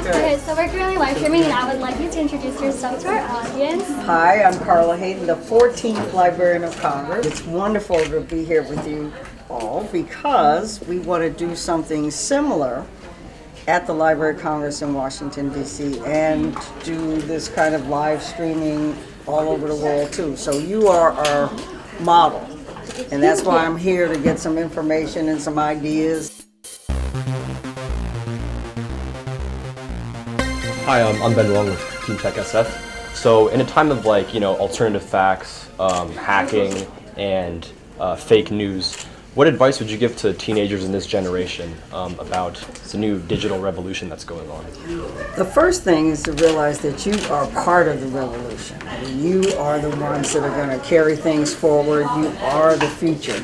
Okay, so we're currently live streaming and I would like you to introduce yourself to our audience. Hi, I'm Carla Hayden, the 14th Librarian of Congress. It's wonderful to be here with you all because we want to do something similar at the Library of Congress in Washington, D.C. and do this kind of live streaming all over the world too. So you are our model, and that's why I'm here to get some information and some ideas. Hi, I'm Ben Wong with Team Tech SF. So in a time of alternative facts, hacking, and fake news, what advice would you give to teenagers in this generation about the new digital revolution that's going on? The first thing is to realize that you are part of the revolution. You are the ones that are going to carry things forward. You are the future.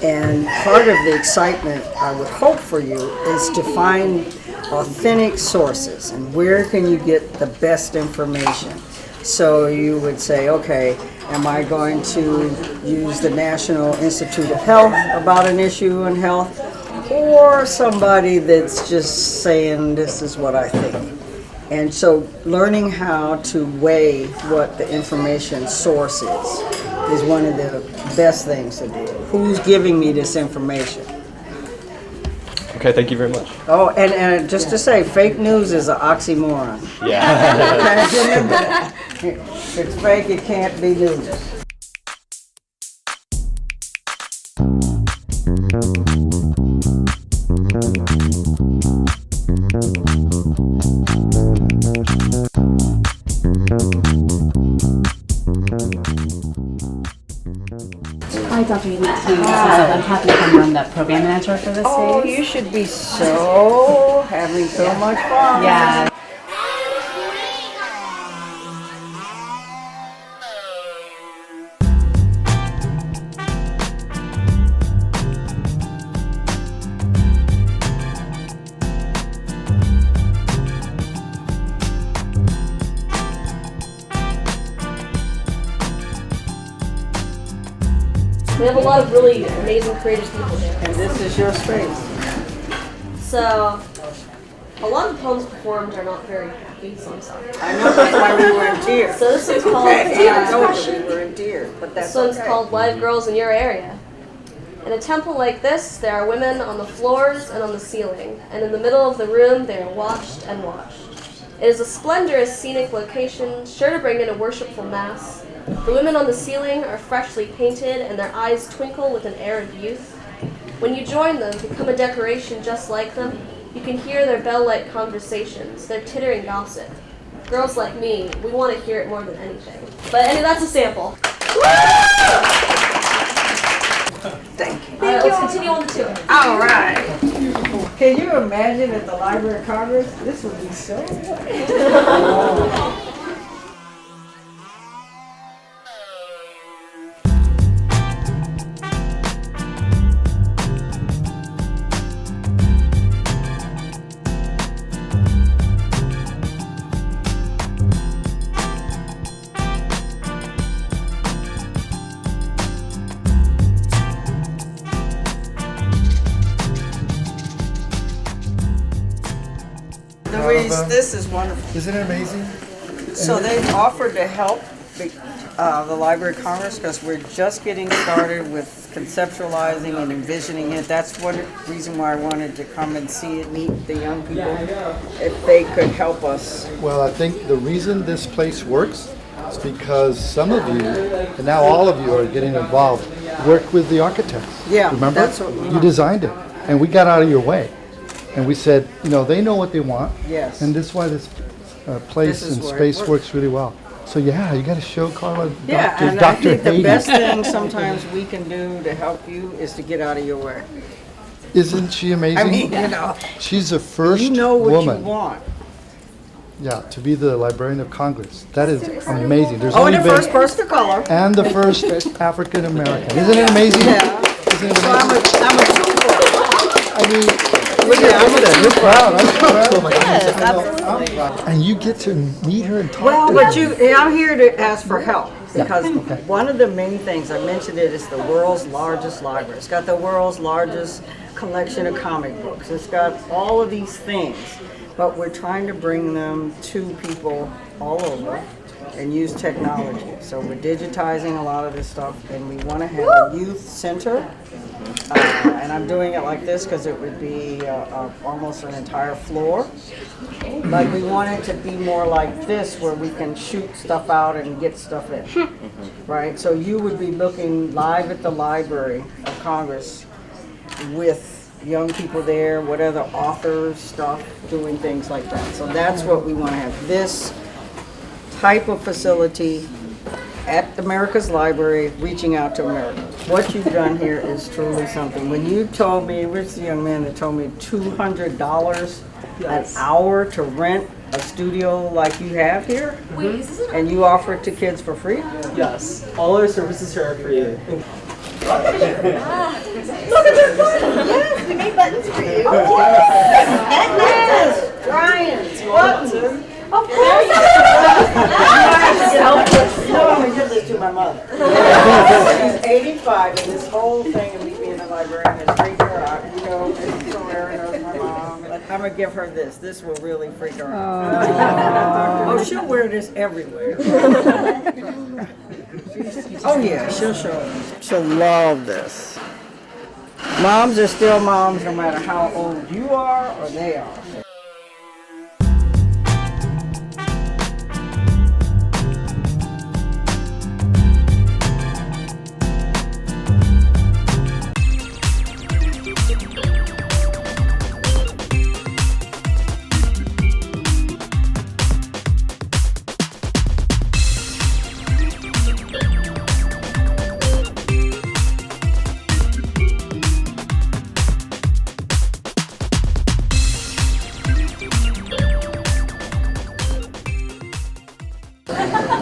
And part of the excitement I would hope for you is to find authentic sources and where can you get the best information. So you would say, okay, am I going to use the National Institute of Health about an issue in health, or somebody that's just saying this is what I think? And so learning how to weigh what the information source is one of the best things to do. Who's giving me this information? Okay, thank you very much. Oh, and just to say, fake news is an oxymoron. Yeah. If it's fake, it can't be news. Hi, Dr. Hayden. I'm happy to come run the program manager for this Oh, series. you should be so having so much fun. Yeah. We have a lot of really amazing creative people here. And this is your space. So, a lot of the poems performed are not very happy, so I'm sorry. I know, that's why we were in tears. So this one's called, I told you we were in tears, but that's this one's okay. called Live Girls in Your Area. In a temple like this, there are women on the floors and on the ceiling, and in the middle of the room they are watched and watched. It is a splendorous scenic location, sure to bring in a worshipful mass. The women on the ceiling are freshly painted and their eyes twinkle with an air of youth. When you join them, become a decoration just like them, you can hear their bell-like conversations, their tittering gossip. Girls like me, we want to hear it more than anything. But anyway, that's a sample. Thank you. All right, let's continue on the tour. All right. Can you imagine at the Library of Congress? This would be so Louise, this is wonderful. Isn't it amazing? So they've offered to help the Library of Congress because we're just getting started with conceptualizing and envisioning it. That's one reason why I wanted to come and see it, meet the young people, if they could help us. Well, I think the reason this place works is because some of you, and now all of you are getting involved, work with the architects. Yeah, remember? that's what you designed it, and we got out of your way. And we said, they know what they want. Yes. And this is why this place This is and where it space works. works really well. So yeah, you got to show Carla Yeah, Dr. and I Dr. think the Hayden. best thing sometimes we can do to help you is to get out of your way. Isn't she amazing? I mean, you know, She's the first you know what woman, you want. yeah, to be the Librarian of Congress. That is amazing. There's Oh, only and the been first person of color. and the first African American. Isn't it amazing? Yeah. Isn't it So amazing? I'm a trooper. I mean, look at that. You're proud. I'm proud. Oh my goodness, I know. And you get to meet her and talk Well, to but her. I'm here to ask for help because one of the main things, I mentioned it, is the world's largest library. It's got the world's largest collection of comic books. It's got all of these things, but we're trying to bring them to people all over and use technology. So we're digitizing a lot of this stuff, and we want to have a youth center. And I'm doing it like this because it would be almost an entire floor. But we want it to be more like this, where we can shoot stuff out and get stuff in, right? So you would be looking live at the Library of Congress with young people there, what other authors, stuff, doing things like that. So that's what we want to have, this type of facility at America's Library, reaching out to America. What you've done here is truly something. When you told me, where's the young man that told me $200 an hour to rent a studio like you have here? And you offer it to kids for free? Yes, all our services here are free. Look at this button! Yes, we made buttons for you. Yes, Ryan's buttons. Of course. No, I'm gonna give this to my mother. She's 85, and this whole thing of me being a librarian has freaked her out. You know, it's so Aaron knows my mom. But I'm gonna give her this. This will really freak her out. Oh, she'll wear this everywhere. Oh yeah, she'll show it. She'll love this. Moms are still moms no matter how old you are or they are.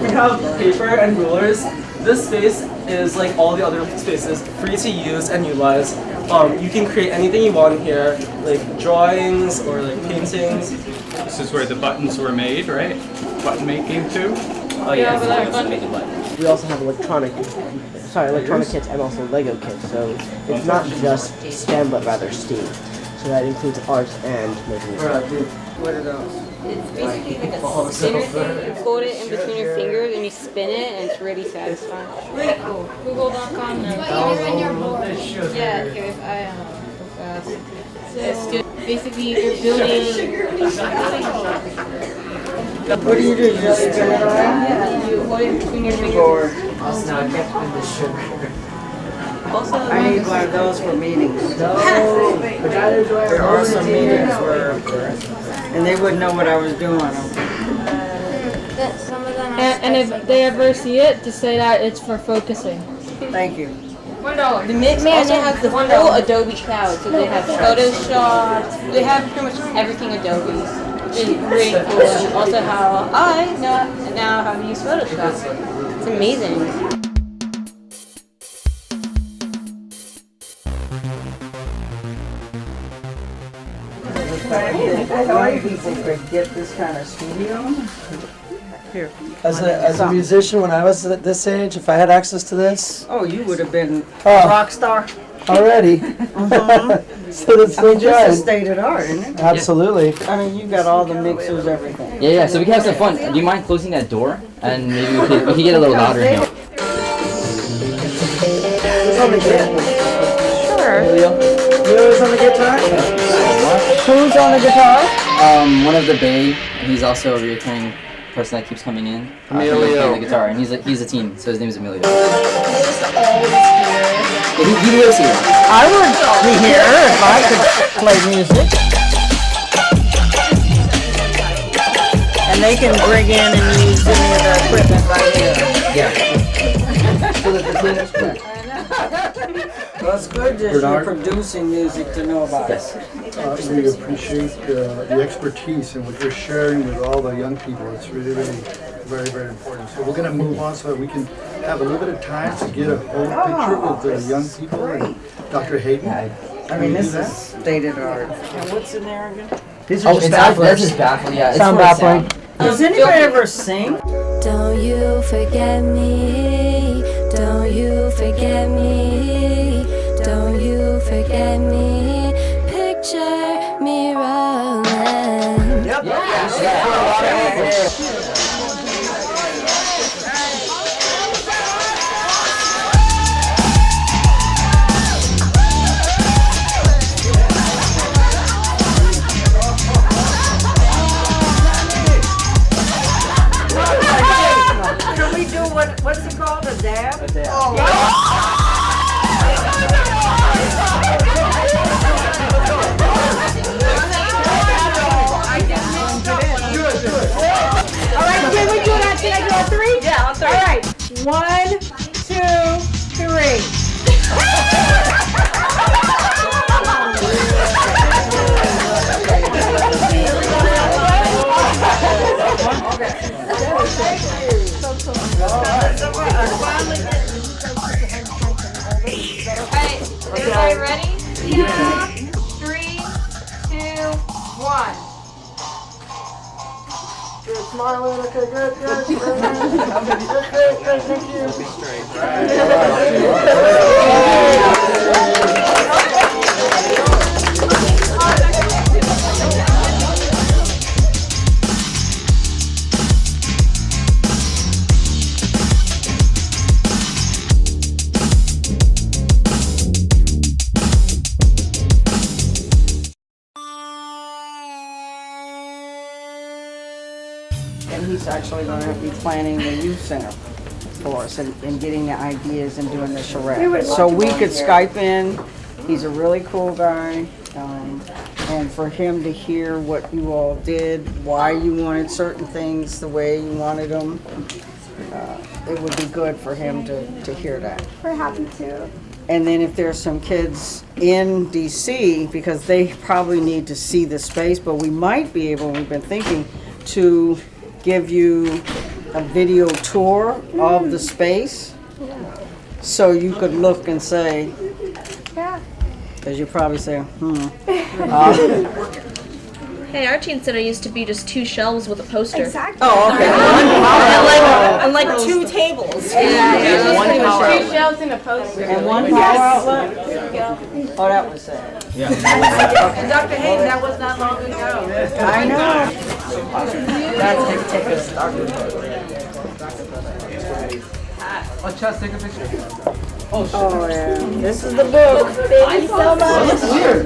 We have paper and rulers. This space is like all the other spaces, free to use and utilize. You can create anything you want here, like drawings or like paintings. This is where the buttons were made, right? Button making too? Oh yeah, we also have electronic kits and also Lego kits. So it's not just STEM but rather STEAM. So that includes art and making. What are those? It's basically like a spinner thing. You hold it in between your fingers and you spin it, and it's really satisfying. Really cool. Google.com. Yeah, here if I go fast. So basically, we're building. What do you do? You just spin it around? Yeah, you hold it between your fingers. Or Also, I get the sugar. Also, I need one of those for meetings. There are some meetings where, and they wouldn't know what I was doing. And if they ever see it, to say that it's for focusing. Thank you. The Mint also has the full Adobe Cloud, so they have Photoshop, they have pretty much everything Adobe, which is really cool. And also how I now how to use Photoshop. It's amazing. Young people could get this kind of studio. Here. As a musician, when I was at this age, if I had access to this, Oh, you would have been a rock star. already. So that's I so mean, just a good. state of the art, isn't it? Absolutely. I mean, you got all the mixers, everything. Yeah, so we can have some fun. Do you mind closing that door? And maybe we can get a little louder in here. Sure. Who's on the guitar? Who's on the guitar? One of the Bay, and he's also a recurring person that keeps coming in. Emilio. The guitar, and he's a team, so his name is Emilio. He lives here. I would be here if I could play music. And they can bring in and use any of the equipment just you're Bernard. producing music to know about it. We appreciate the expertise and what you're sharing with all the young people. It's really, really very, very important. So we're going to move on so that we can have a little bit of time to get a whole picture with the young people and Dr. Hayden. I mean, this is state of the art. And what's in there again? These are just baffling. This is baffling. Yeah, it's Sound for baffling. sound. Does anybody ever sing? Don't you forget me, don't you forget me, don't you forget me, picture me rolling. Yep. Can we do what's it called, a dab? A dab. Oh, All right, can we do that? Can I do a three? Yeah, on three. All right. 1, 2, 3. Alright, everybody ready? 3, 2, 1. Smiling, okay, good. Thank And he's actually going to be planning the youth center for us and getting the ideas and doing the charrette. So we could Skype in. He's a really cool guy. And for him to hear what you all did, why you wanted certain things the way you wanted them, it would be good for him to hear that. We're happy to. And then if there's some kids in DC, because they probably need to see the space, but we might be able, we've been thinking, to give you a video tour of the space. So you could look and say, Yeah. because you probably say, Hey, our teen center used to be just 2 shelves with a poster. Exactly. oh, okay. And like 2 tables. Yeah. One power 3 outlet. shelves and a poster. And one power outlet? Oh, that was sad. And Dr. Hayden, that was not long ago. I know. That's take a start. Oh, yeah. This is the book. Thank you so much.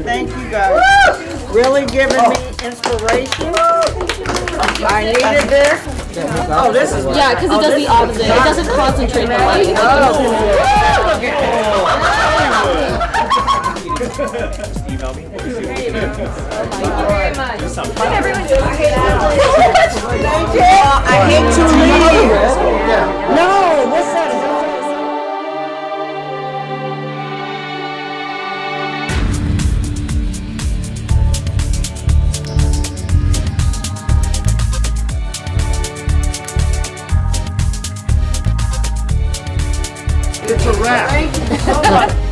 Thank you guys. Really giving me inspiration. I needed this. Oh, this is. Yeah, because it does the opposite. It doesn't concentrate the light. Email me. Thank you very much. Thank you. I hate to leave. No, what's that? It's a wrap.